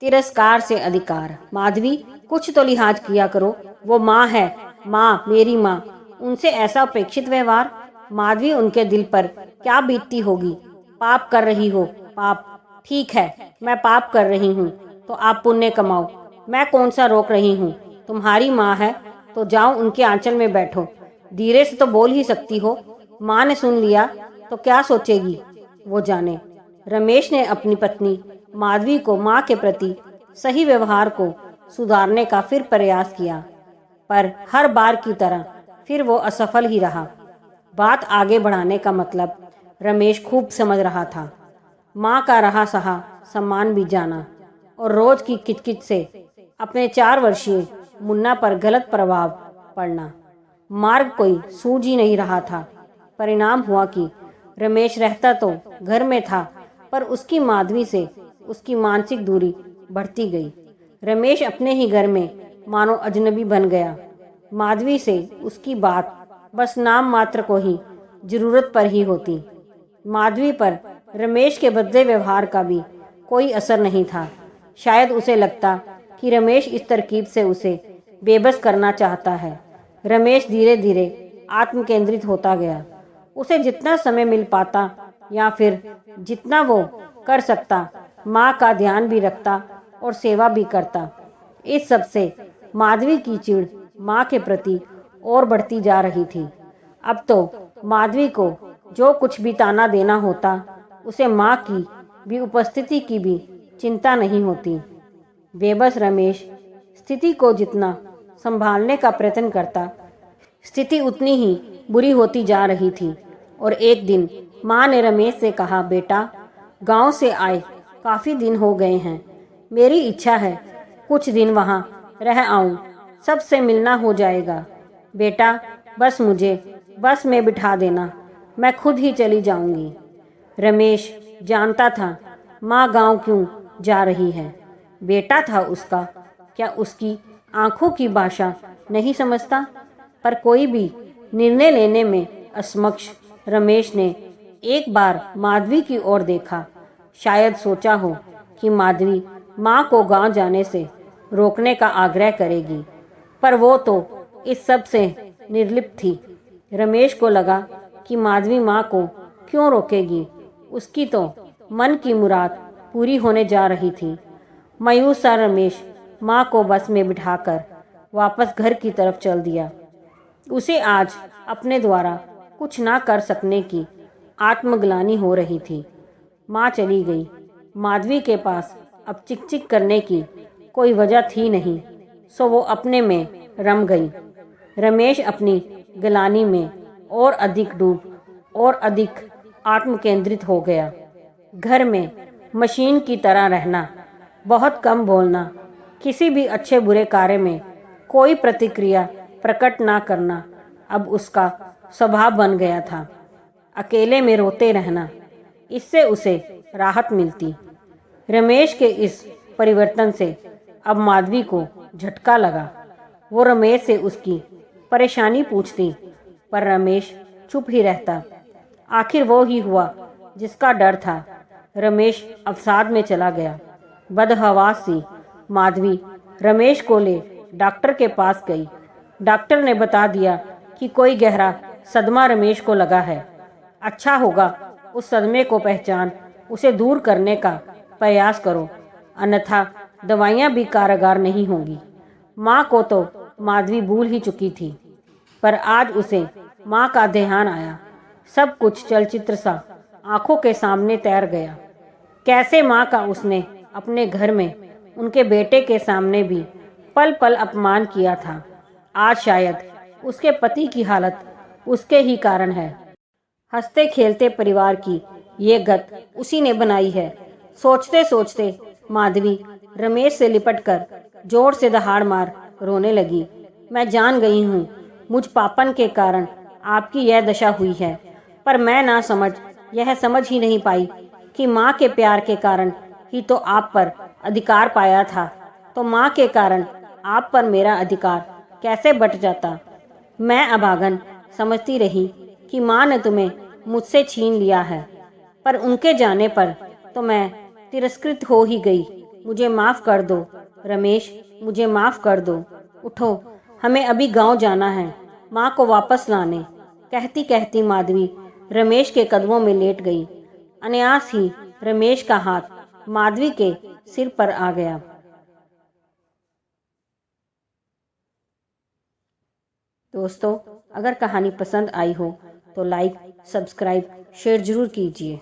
तिरस्कार से अधिकार। माधवी, कुछ तो लिहाज किया करो, वो माँ है, माँ, मेरी माँ, उनसे ऐसा अपेक्षित व्यवहार। माधवी, उनके दिल पर क्या बीतती होगी। पाप कर रही हो, पाप। ठीक है, मैं पाप कर रही हूँ तो आप पुण्य कमाओ, मैं कौन सा रोक रही हूँ। तुम्हारी माँ है तो जाओ उनके आंचल में बैठो, धीरे से तो बोल ही सकती हो। माँ ने सुन लिया तो क्या सोचेगी, वो जाने। रमेश ने अपनी पत्नी माधवी को माँ के प्रति सही व्यवहार को सुधारने का फिर प्रयास किया, पर हर बार की तरह फिर वो असफल ही रहा। बात आगे बढ़ाने का मतलब रमेश खूब समझ रहा था। माँ का रहा सहा सम्मान भी जाना और रोज की किचकिच से अपने 4 वर्षीय मुन्ना पर गलत प्रभाव पड़ना। मार्ग कोई सूझ ही नहीं रहा था। परिणाम हुआ कि रमेश रहता तो घर में था, पर उसकी माधवी से उसकी मानसिक दूरी बढ़ती गई। रमेश अपने ही घर में मानो अजनबी बन गया। माधवी से उसकी बात बस नाम मात्र को ही जरूरत पर ही होती। माधवी पर रमेश के बदले व्यवहार का भी कोई असर नहीं था। शायद उसे लगता कि रमेश इस तरकीब से उसे बेबस करना चाहता है। रमेश धीरे धीरे आत्म केंद्रित होता गया। उसे जितना समय मिल पाता या फिर जितना वो कर सकता, माँ का ध्यान भी रखता और सेवा भी करता। इस सब से माधवी की चिढ़ माँ के प्रति और बढ़ती जा रही थी। अब तो माधवी को जो कुछ भी ताना देना होता, उसे माँ की भी उपस्थिति की भी चिंता नहीं होती। बेबस रमेश स्थिति को जितना संभालने का प्रयत्न करता, स्थिति उतनी ही बुरी होती जा रही थी। और एक दिन माँ ने रमेश से कहा, बेटा, गांव से आए काफ़ी दिन हो गए हैं, मेरी इच्छा है कुछ दिन वहाँ रह आऊँ, सबसे मिलना हो जाएगा। बेटा, बस मुझे बस में बिठा देना, मैं खुद ही चली जाऊंगी। रमेश जानता था माँ गांव क्यों जा रही है। बेटा था उसका, क्या उसकी आंखों की भाषा नहीं समझता। पर कोई भी निर्णय लेने में असमक्ष रमेश ने एक बार माधवी की ओर देखा। शायद सोचा हो कि माधवी माँ को गांव जाने से रोकने का आग्रह करेगी, पर वो तो इस सब से निर्लिप्त थी। रमेश को लगा कि माधवी माँ को क्यों रोकेगी, उसकी तो मन की मुराद पूरी होने जा रही थी। मायूस सा रमेश माँ को बस में बिठाकर वापस घर की तरफ चल दिया। उसे आज अपने द्वारा कुछ ना कर सकने की आत्मग्लानि हो रही थी। माँ चली गई। माधवी के पास अब चिक चिक करने की कोई वजह थी नहीं, सो वो अपने में रम गई। रमेश अपनी ग्लानि में और अधिक डूब और अधिक आत्म केंद्रित हो गया। घर में मशीन की तरह रहना, बहुत कम बोलना, किसी भी अच्छे बुरे कार्य में कोई प्रतिक्रिया प्रकट ना करना अब उसका स्वभाव बन गया था। अकेले में रोते रहना, इससे उसे राहत मिलती। रमेश के इस परिवर्तन से अब माधवी को झटका लगा। वो रमेश से उसकी परेशानी पूछती, पर रमेश चुप ही रहता। आखिर वो ही हुआ जिसका डर था। रमेश अवसाद में चला गया। बदहवास सी माधवी रमेश को ले डॉक्टर के पास गई। डॉक्टर ने बता दिया कि कोई गहरा सदमा रमेश को लगा है। अच्छा होगा उस सदमे को पहचान उसे दूर करने का प्रयास करो, अन्यथा दवाइयाँ भी कारगर नहीं होंगी। माँ को तो माधवी भूल ही चुकी थी, पर आज उसे माँ का ध्यान आया। सब कुछ चलचित्र सा आंखों के सामने तैर गया। कैसे माँ का उसने अपने घर में उनके बेटे के सामने भी पल पल अपमान किया था। आज शायद उसके पति की हालत उसके ही कारण है। हंसते खेलते परिवार की ये गत उसी ने बनाई है। सोचते सोचते माधवी रमेश से लिपटकर जोर से दहाड़ मार रोने लगी। मैं जान गई हूँ मुझ पापन के कारण आपकी यह दशा हुई है, पर मैं ना समझ यह समझ ही नहीं पाई कि माँ के प्यार के कारण ही तो आप पर अधिकार पाया था, तो माँ के कारण आप पर मेरा अधिकार कैसे बट जाता। मैं अभागन समझती रही कि माँ ने तुम्हें मुझसे छीन लिया है, पर उनके जाने पर तो मैं तिरस्कृत हो ही गई। मुझे माफ़ कर दो। रमेश, मुझे माफ़ कर दो। उठो, हमें अभी गांव जाना है, माँ को वापस लाने। कहती कहती माधवी रमेश के कदमों में लेट गई। अनायास ही रमेश का हाथ माधवी के सिर पर आ गया। दोस्तों, अगर कहानी पसंद आई हो तो लाइक, सब्सक्राइब, शेयर जरूर कीजिए।